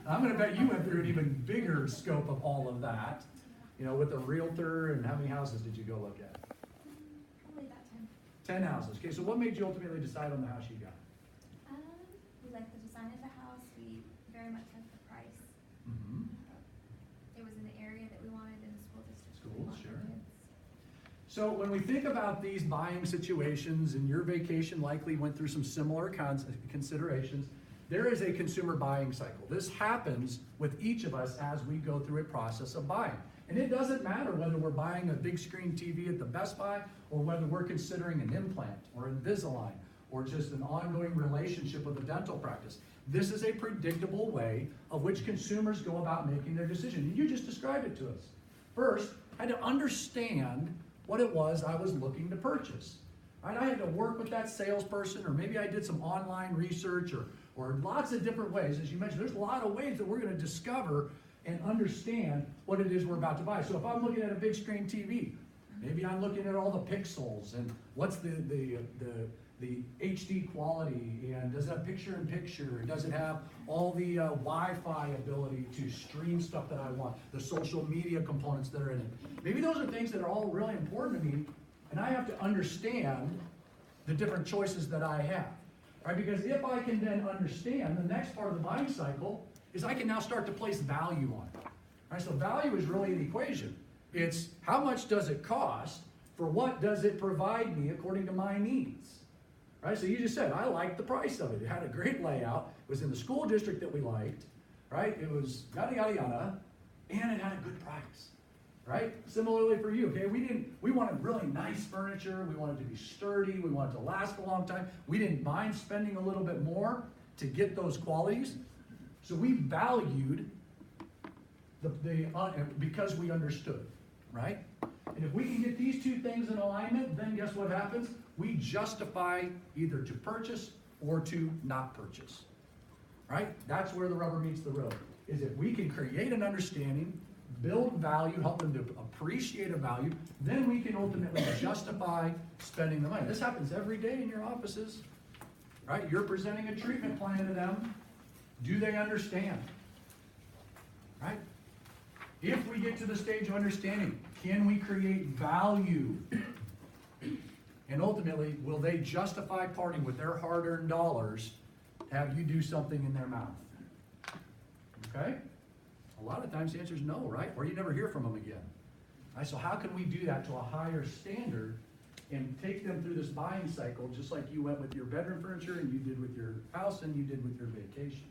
I'm gonna bet you went through an even bigger scope of all of that. You know, with a realtor, and how many houses did you go look at? Probably about 10 10. houses. Okay, so what made you ultimately decide on the house you got? We liked the design of the house. We very much liked the price. Mm-hmm. It was in the area that we wanted in the school district. that we School, wanted sure. kids. So when we think about these buying situations, and your vacation likely went through some similar considerations, there is a consumer buying cycle. This happens with each of us as we go through a process of buying. And it doesn't matter whether we're buying a big screen TV at the Best Buy, or whether we're considering an implant or Invisalign, or just an ongoing relationship with a dental practice. This is a predictable way of which consumers go about making their decision. And you just described it to us. First, I had to understand what it was I was looking to purchase. Right? I had to work with that salesperson, or maybe I did some online research, or lots of different ways. As you mentioned, there's a lot of ways that we're going to discover and understand what it is we're about to buy. So if I'm looking at a big screen TV, maybe I'm looking at all the pixels and what's the HD quality, and does it have picture-in-picture, and does it have all the Wi-Fi ability to stream stuff that I want, the social media components that are in it. Maybe those are things that are all really important to me, and I have to understand the different choices that I have. Right? Because if I can then understand, the next part of the buying cycle is I can now start to place value on it. Right? So value is really an equation. It's how much does it cost, for what does it provide me according to my needs. Right? So you just said, I liked the price of it. It had a great layout. It was in the school district that we liked. Right? It was yada, yada, yada. And it had a good price. Right? Similarly for you, okay? We wanted really nice furniture. We wanted it to be sturdy. We wanted it to last a long time. We didn't mind spending a little bit more to get those qualities. So we valued because we understood, right? And if we can get these two things in alignment, then guess what happens? We justify either to purchase or to not purchase, right? That's where the rubber meets the road, is if we can create an understanding, build value, help them to appreciate a value, then we can ultimately justify spending the money. This happens every day in your offices, right? You're presenting a treatment plan to them. Do they understand? Right? If we get to the stage of understanding, can we create value? And ultimately, will they justify parting with their hard-earned dollars to have you do something in their mouth? Okay? A lot of times the answer is no, right? Or you never hear from them again. Right? So how can we do that to a higher standard and take them through this buying cycle, just like you went with your bedroom furniture, and you did with your house, and you did with your vacation?